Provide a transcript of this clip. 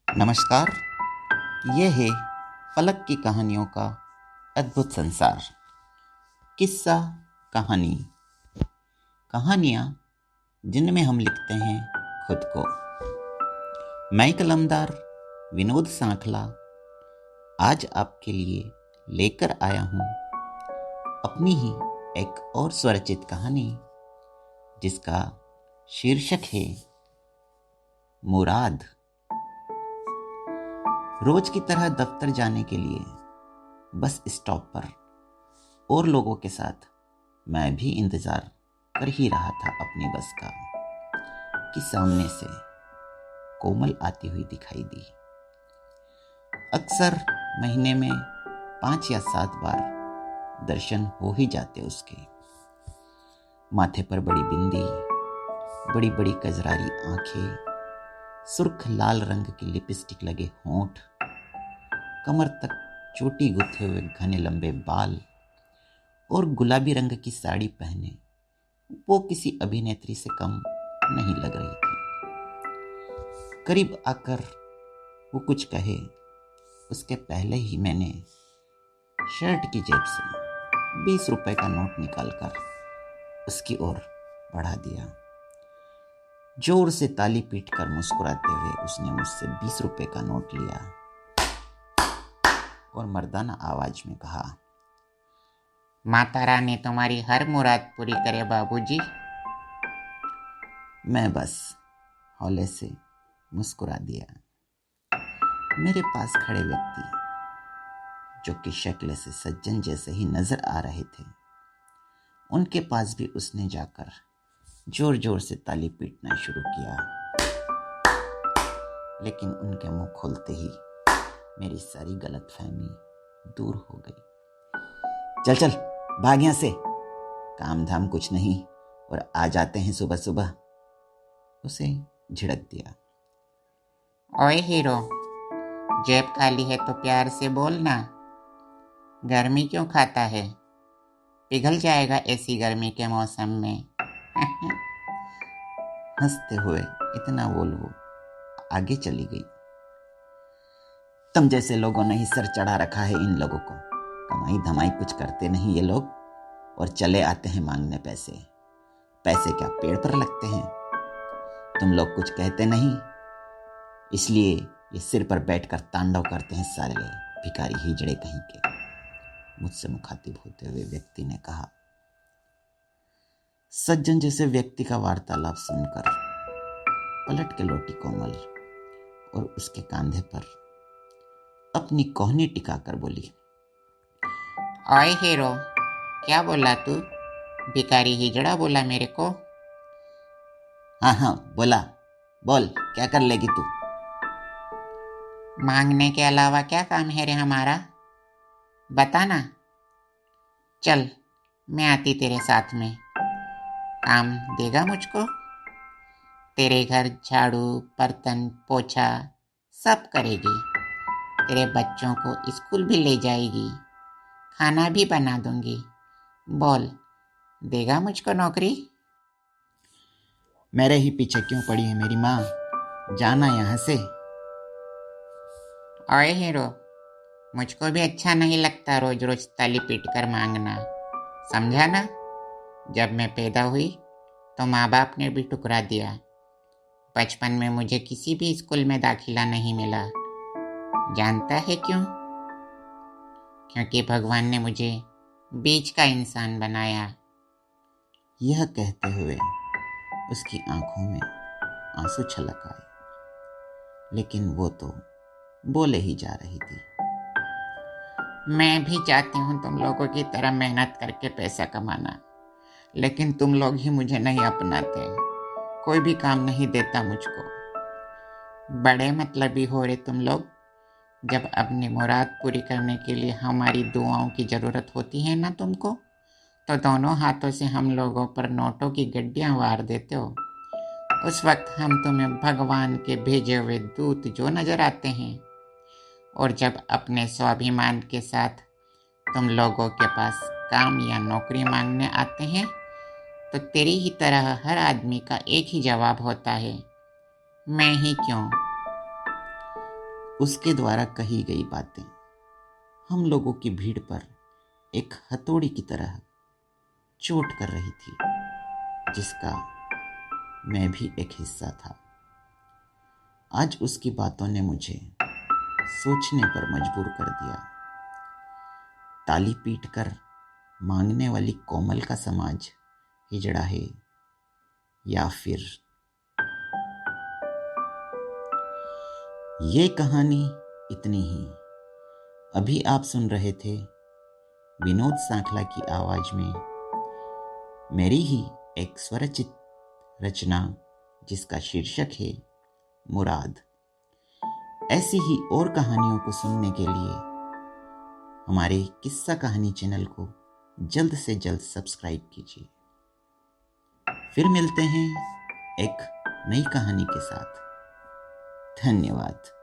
नमस्कार। ये है पलक की कहानियों का अद्भुत संसार। किस्सा कहानी, कहानियाँ जिनमें हम लिखते हैं खुद को। मैं कलमदार विनोद सांखला आज आपके लिए लेकर आया हूँ अपनी ही एक और स्वरचित कहानी, जिसका शीर्षक है मुराद। रोज की तरह दफ्तर जाने के लिए बस स्टॉप पर और लोगों के साथ मैं भी इंतजार कर ही रहा था अपनी बस का, कि सामने से कोमल आती हुई दिखाई दी। अक्सर महीने में 5 या 7 बार दर्शन हो ही जाते उसके। माथे पर बड़ी बिंदी, बड़ी बड़ी कजरारी आंखें, सुर्ख लाल रंग की लिपस्टिक लगे होंठ, कमर तक चोटी गुथे हुए घने लंबे बाल और गुलाबी रंग की साड़ी पहने वो किसी अभिनेत्री से कम नहीं लग रही थी। करीब आकर वो कुछ कहे उसके पहले ही मैंने शर्ट की जेब से 20 रुपए का नोट निकालकर उसकी ओर बढ़ा दिया। जोर से ताली पीटकर मुस्कुराते हुए उसने मुझसे 20 रुपए का नोट लिया और मर्दाना आवाज में कहा, माता रानी तुम्हारी हर मुराद पूरी करे बाबूजी। मैं बस हौले से मुस्कुरा दिया। मेरे पास खड़े व्यक्ति, जो कि शक्ल से सज्जन जैसे ही नजर आ रहे थे, उनके पास भी उसने जाकर जोर जोर से ताली पीटना शुरू किया। लेकिन उनके मुंह खोलते ही मेरी सारी गलतफहमी दूर हो गई। चल चल भाग यहां से, काम धाम कुछ नहीं और आ जाते हैं सुबह सुबह, उसे झिड़क दिया। ओए हीरो, जेब खाली है तो प्यार से बोलना। गर्मी क्यों खाता है? पिघल जाएगा ऐसी गर्मी के मौसम में। हंसते हुए इतना बोल वो आगे चली गई। तुम जैसे लोगों ने ही सर चढ़ा रखा है इन लोगों को। कमाई धमाई कुछ करते नहीं ये लोग और चले आते हैं मांगने पैसे। पैसे क्या पेड़ पर लगते हैं? तुम लोग कुछ कहते नहीं, इसलिए ये सिर पर बैठकर तांडव करते हैं सारे भिखारी हिजड़े कहीं के, मुझसे मुखातिब होते हुए व्यक्ति ने कहा। सज्जन जैसे व्यक्ति का वार्तालाप सुनकर पलट के लौटी कोमल और उसके कंधे पर अपनी कोहनी टिकाकर बोली, ओए हीरो, क्या बोला तू? भिखारी हिजड़ा बोला मेरे को? हाँ हाँ बोला, बोल क्या कर लेगी तू? मांगने के अलावा क्या काम है रे हमारा? बता ना। चल, मैं आती तेरे साथ में। काम देगा मुझको? तेरे घर झाड़ू, बर्तन, पोछा सब करेगी। तेरे बच्चों को स्कूल भी ले जाएगी, खाना भी बना दूंगी। बोल, देगा मुझको नौकरी? मेरे ही पीछे क्यों पड़ी है मेरी माँ? जाना यहाँ से। ओए हीरो, मुझको भी अच्छा नहीं लगता रोज रोज ताली पीट कर मांगना, समझा ना? जब मैं पैदा हुई तो माँ बाप ने भी ठुकरा दिया। बचपन में मुझे किसी भी स्कूल में दाखिला नहीं मिला। जानता है क्यों? क्योंकि भगवान ने मुझे बीच का इंसान बनाया। यह कहते हुए उसकी आंखों में आंसू छलक आए, लेकिन वो तो बोले ही जा रही थी। मैं भी चाहती हूँ तुम लोगों की तरह मेहनत करके पैसा कमाना, लेकिन तुम लोग ही मुझे नहीं अपनाते। कोई भी काम नहीं देता मुझको। बड़े मतलबी हो रहे तुम लोग। जब अपनी मुराद पूरी करने के लिए हमारी दुआओं की ज़रूरत होती है ना तुमको, तो दोनों हाथों से हम लोगों पर नोटों की गड्डियाँ वार देते हो। उस वक्त हम तुम्हें भगवान के भेजे हुए दूत जो नजर आते हैं, और जब अपने स्वाभिमान के साथ तुम लोगों के पास काम या नौकरी मांगने आते हैं, तो तेरी ही तरह हर आदमी का एक ही जवाब होता है, मैं ही क्यों। उसके द्वारा कही गई बातें हम लोगों की भीड़ पर एक हथौड़ी की तरह चोट कर रही थी, जिसका मैं भी एक हिस्सा था। आज उसकी बातों ने मुझे सोचने पर मजबूर कर दिया। ताली पीटकर मांगने वाली कोमल का समाज हिजड़ा है, या फिर ये कहानी इतनी ही। अभी आप सुन रहे थे विनोद सांखला की आवाज में मेरी ही एक स्वरचित रचना, जिसका शीर्षक है मुराद। ऐसी ही और कहानियों को सुनने के लिए हमारे किस्सा कहानी चैनल को जल्द से जल्द सब्सक्राइब कीजिए। फिर मिलते हैं एक नई कहानी के साथ। धन्यवाद।